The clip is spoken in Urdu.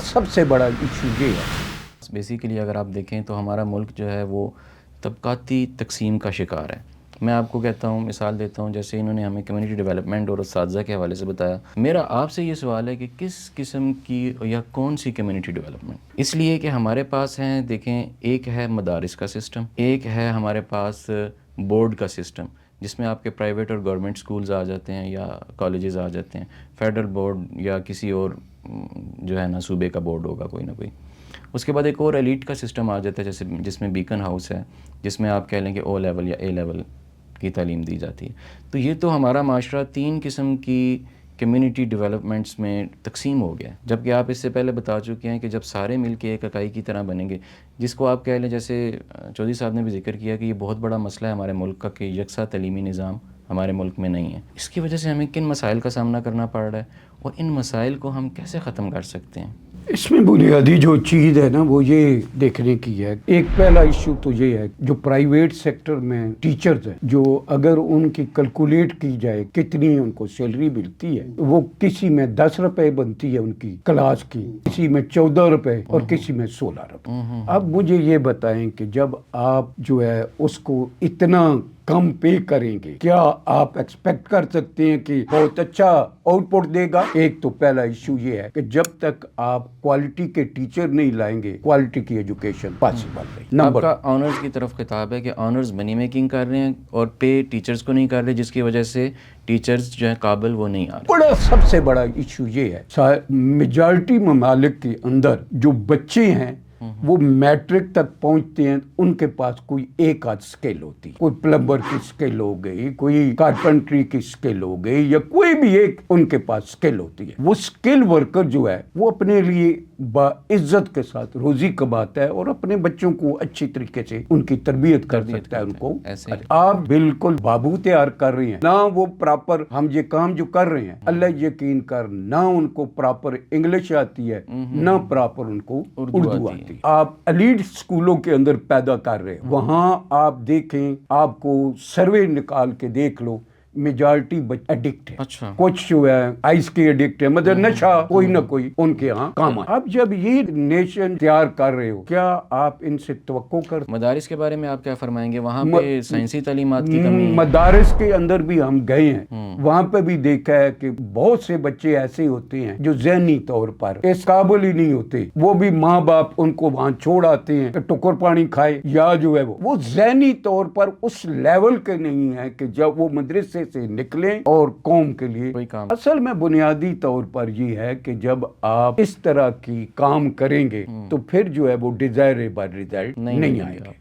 سب سے بڑا ایشو یہ ہے۔ بیسیکلی اگر آپ دیکھیں تو ہمارا ملک جو ہے وہ طبقاتی تقسیم کا شکار ہے۔ میں آپ کو کہتا ہوں، مثال دیتا ہوں، جیسے انہوں نے ہمیں کمیونٹی ڈیولپمنٹ اور اساتذہ کے حوالے سے بتایا، میرا آپ سے یہ سوال ہے کہ کس قسم کی یا کون سی کمیونٹی ڈیولپمنٹ؟ اس لیے کہ ہمارے پاس ہیں، دیکھیں، ایک ہے مدارس کا سسٹم، ایک ہے ہمارے پاس بورڈ کا سسٹم، جس میں آپ کے پرائیویٹ اور گورنمنٹ سکولز آ جاتے ہیں یا کالجز آ جاتے ہیں، فیڈرل بورڈ یا کسی اور جو ہے نا صوبے کا بورڈ ہوگا کوئی نہ کوئی۔ اس کے بعد ایک اور ایلیٹ کا سسٹم آ جاتا ہے، جیسے جس میں بیکن ہاؤس ہے، جس میں آپ کہہ لیں کہ او لیول یا اے لیول کی تعلیم دی جاتی ہے۔ تو یہ تو ہمارا معاشرہ 3 قسم کی کمیونٹی ڈیولپمنٹس میں تقسیم ہو گیا ہے، جبکہ آپ اس سے پہلے بتا چکے ہیں کہ جب سارے مل کے ایک اکائی کی طرح بنیں گے، جس کو آپ کہہ لیں، جیسے چودھری صاحب نے بھی ذکر کیا کہ یہ بہت بڑا مسئلہ ہے ہمارے ملک کا کہ یکساں تعلیمی نظام ہمارے ملک میں نہیں ہے۔ اس کی وجہ سے ہمیں کن مسائل کا سامنا کرنا پڑ رہا ہے اور ان مسائل کو ہم کیسے ختم کر سکتے ہیں؟ اس میں بنیادی جو چیز ہے نا وہ یہ دیکھنے کی ہے، ایک پہلا ایشو تو یہ ہے جو پرائیویٹ سیکٹر میں ٹیچرز ہیں، جو اگر ان کی کیلکولیٹ کی جائے کتنی ان کو سیلری ملتی ہے، وہ کسی میں 10 روپے بنتی ہے ان کی کلاس کی، کسی میں 14 روپے اور کسی میں 16 روپے۔ اب مجھے یہ بتائیں کہ جب آپ جو ہے اس کو اتنا کم پے کریں گے، کیا آپ ایکسپیکٹ کر سکتے ہیں کہ بہت اچھا آؤٹ پٹ دے گا؟ ایک تو پہلا ایشو یہ ہے کہ جب تک آپ کوالٹی کے ٹیچر نہیں لائیں گے، کوالٹی کی ایجوکیشن پاسبل نہیں۔ آپ کا آنرز کی طرف خطاب ہے کہ آنرز منی میکنگ کر رہے ہیں اور پے ٹیچرز کو نہیں کر رہے، جس کی وجہ سے ٹیچرز جو ہیں قابل وہ نہیں آ رہے۔ سب سے بڑا ایشو یہ ہے، میجارٹی ممالک کے اندر جو بچے ہیں وہ میٹرک تک پہنچتے ہیں، ان کے پاس کوئی ایک آدھ سکل ہوتی ہے، کوئی پلمبر کی سکل ہو گئی، کوئی کارپنٹری کی سکل ہو گئی، یا کوئی بھی ایک ان کے پاس سکل ہوتی ہے۔ وہ سکل ورکر جو ہے وہ اپنے لیے باعزت کے ساتھ روزی کماتا ہے اور اپنے بچوں کو اچھی طریقے سے ان کی تربیت کر سکتا ہے۔ ان کو آپ بالکل بابو تیار کر رہے ہیں، نہ وہ پراپر ہم یہ کام جو کر رہے ہیں، اللہ یقین کر، نہ ان کو پراپر انگلش آتی ہے، نہ پراپر ان کو اردو آتی ہے۔ آپ ایلیٹ سکولوں کے اندر پیدا کر رہے ہیں، وہاں آپ دیکھیں، آپ کو سروے نکال کے دیکھ لو، میجارٹی ایڈکٹ ہے۔ اچھا، کچھ جو ہے آئس کے ایڈکٹ ہے، مطلب نشہ کوئی نہ کوئی ان کے ہاں کام ہے۔ اب جب یہ نیشن تیار کر رہے ہو، کیا آپ ان سے توقع کر؟ مدارس کے بارے میں آپ کیا فرمائیں گے؟ وہاں پہ سائنسی تعلیمات کی کمی ہے۔ مدارس کے اندر بھی ہم گئے ہیں، وہاں پہ بھی دیکھا ہے کہ بہت سے بچے ایسے ہوتے ہیں جو ذہنی طور پر اس قابل ہی نہیں ہوتے، وہ بھی ماں باپ ان کو وہاں چھوڑ آتے ہیں کہ ٹکر پانی کھائے، یا جو ہے وہ ذہنی طور پر اس لیول کے نہیں ہے کہ جب وہ مدرسے سے نکلیں اور قوم کے لیے کوئی کام۔ اصل میں بنیادی طور پر یہ ہے کہ جب آپ اس طرح کی کام کریں گے تو پھر جو ہے وہ ڈیزائریبل رزلٹ نہیں آئے گا۔